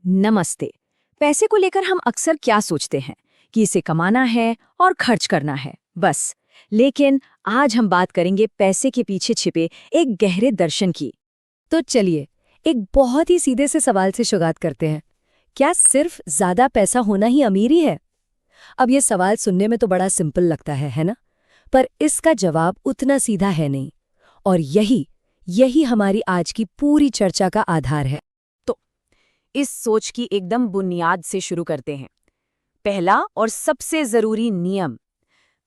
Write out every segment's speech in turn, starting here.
नमस्ते। पैसे को लेकर हम अक्सर क्या सोचते हैं कि इसे कमाना है और खर्च करना है, बस। लेकिन आज हम बात करेंगे पैसे के पीछे छिपे एक गहरे दर्शन की। तो चलिए, एक बहुत ही सीधे से सवाल से शुरुआत करते हैं। क्या सिर्फ ज्यादा पैसा होना ही अमीरी है? अब ये सवाल सुनने में तो बड़ा सिंपल लगता है ना? पर इसका जवाब उतना सीधा है नहीं। और यही हमारी आज की पूरी चर्चा का आधार है। इस सोच की एकदम बुनियाद से शुरू करते हैं। पहला और सबसे जरूरी नियम,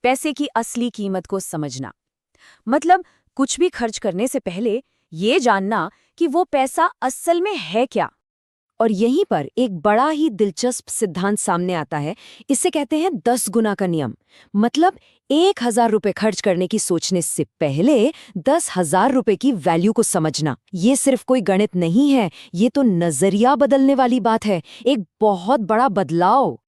पैसे की असली कीमत को समझना। मतलब कुछ भी खर्च करने से पहले ये जानना कि वो पैसा असल में है क्या। और यहीं पर एक बड़ा ही दिलचस्प सिद्धांत सामने आता है। इसे कहते हैं 10 गुना का नियम। मतलब 1,000 रुपए खर्च करने की सोचने से पहले 10,000 रुपए की वैल्यू को समझना। ये सिर्फ कोई गणित नहीं है, ये तो नजरिया बदलने वाली बात है, एक बहुत बड़ा बदलाव।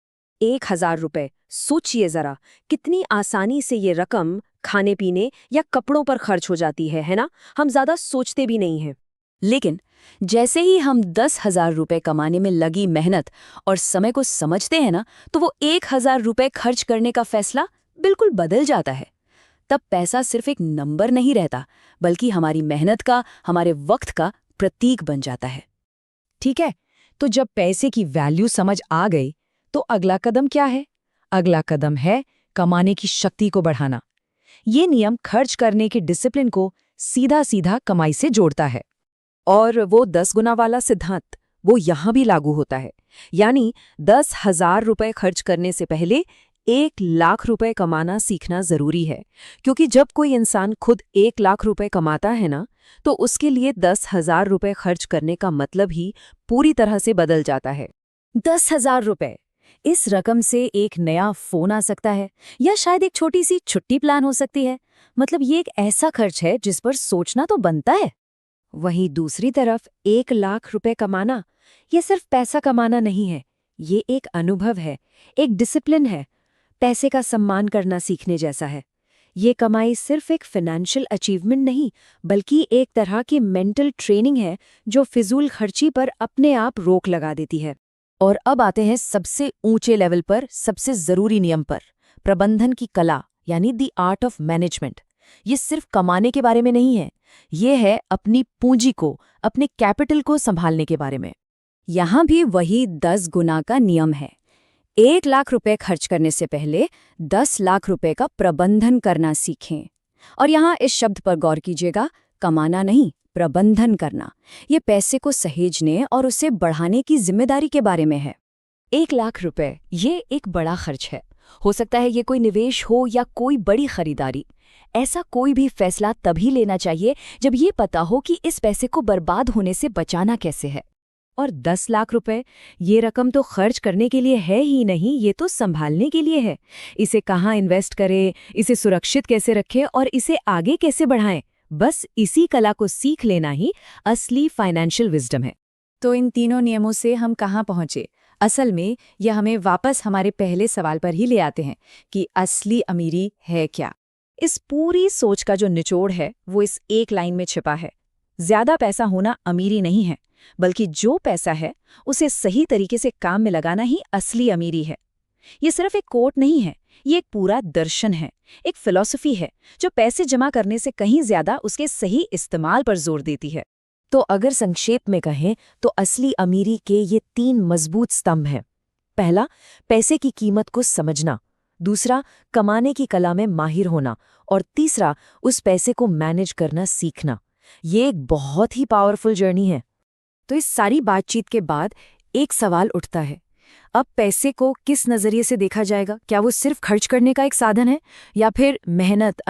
1,000 रुपए, सोचिए जरा, कितनी आसानी से ये रकम खाने पीने या कपड़ों पर खर्च हो जाती है ना? हम ज्यादा सोचते भी नहीं हैं। लेकिन जैसे ही हम 10,000 रुपए कमाने में लगी मेहनत और समय को समझते हैं ना, तो वो 1,000 रुपए खर्च करने का फैसला बिल्कुल बदल जाता है। तब पैसा सिर्फ एक नंबर नहीं रहता, बल्कि हमारी मेहनत का, हमारे वक्त का प्रतीक बन जाता है। ठीक है, तो जब पैसे की वैल्यू समझ आ गई, तो अगला कदम क्या है? अगला कदम है कमाने की शक्ति को बढ़ाना। ये नियम खर्च करने के डिसिप्लिन को सीधा सीधा कमाई से जोड़ता है। और वो 10 गुना वाला सिद्धांत, वो यहां भी लागू होता है। यानी 10,000 रुपए खर्च करने से पहले 1,00,000 रुपए कमाना सीखना जरूरी है। क्योंकि जब कोई इंसान खुद 1,00,000 रुपए कमाता है ना, तो उसके लिए 10,000 रुपए खर्च करने का मतलब ही पूरी तरह से बदल जाता है। 10,000 रुपए, इस रकम से एक नया फोन आ सकता है, या शायद एक छोटी सी छुट्टी प्लान हो सकती है। मतलब ये एक ऐसा खर्च है जिस पर सोचना तो बनता है। वहीं दूसरी तरफ 1,00,000 रुपए कमाना, ये सिर्फ पैसा कमाना नहीं है, ये एक अनुभव है, एक डिसिप्लिन है, पैसे का सम्मान करना सीखने जैसा है। ये कमाई सिर्फ एक फाइनेंशियल अचीवमेंट नहीं, बल्कि एक तरह की मेंटल ट्रेनिंग है जो फिजूल खर्ची पर अपने आप रोक लगा देती है। और अब आते हैं सबसे ऊंचे लेवल पर, सबसे जरूरी नियम पर, प्रबंधन की कला, यानी द आर्ट ऑफ मैनेजमेंट। ये सिर्फ कमाने के बारे में नहीं है, ये है अपनी पूंजी को, अपने कैपिटल को संभालने के बारे में। यहां भी वही 10 गुना का नियम है। 1,00,000 रुपए खर्च करने से पहले 10,00,000 रुपए का प्रबंधन करना सीखें। और यहां इस शब्द पर गौर कीजिएगा, कमाना नहीं, प्रबंधन करना। ये पैसे को सहेजने और उसे बढ़ाने की जिम्मेदारी के बारे में है। 1,00,000 रुपए, ये एक बड़ा खर्च है। हो सकता है ये कोई निवेश हो या कोई बड़ी खरीदारी। ऐसा कोई भी फैसला तभी लेना चाहिए जब ये पता हो कि इस पैसे को बर्बाद होने से बचाना कैसे है। और 10,00,000 रुपए, ये रकम तो खर्च करने के लिए है ही नहीं, ये तो संभालने के लिए है। इसे कहाँ इन्वेस्ट करें, इसे सुरक्षित कैसे रखें और इसे आगे कैसे बढ़ाएं, बस इसी कला को सीख लेना ही असली फाइनेंशियल विजडम है। तो इन तीनों नियमों से हम कहाँ पहुंचे? असल में यह हमें वापस हमारे पहले सवाल पर ही ले आते हैं कि असली अमीरी है क्या। इस पूरी सोच का जो निचोड़ है वो इस एक लाइन में छिपा है। ज्यादा पैसा होना अमीरी नहीं है, बल्कि जो पैसा है उसे सही तरीके से काम में लगाना ही असली अमीरी है। ये सिर्फ एक कोट नहीं है, ये एक पूरा दर्शन है, एक फिलॉसफी है जो पैसे जमा करने से कहीं ज्यादा उसके सही इस्तेमाल पर जोर देती है। तो अगर संक्षेप में कहें तो असली अमीरी के ये 3 मजबूत स्तंभ हैं। पहला, पैसे की कीमत को समझना। दूसरा, कमाने की कला में माहिर होना। और तीसरा, उस पैसे को मैनेज करना सीखना। ये एक बहुत ही पावरफुल जर्नी है। तो इस सारी बातचीत के बाद एक सवाल उठता है, अब पैसे को किस नजरिए से देखा जाएगा? क्या वो सिर्फ खर्च करने का एक साधन है, या फिर मेहनत,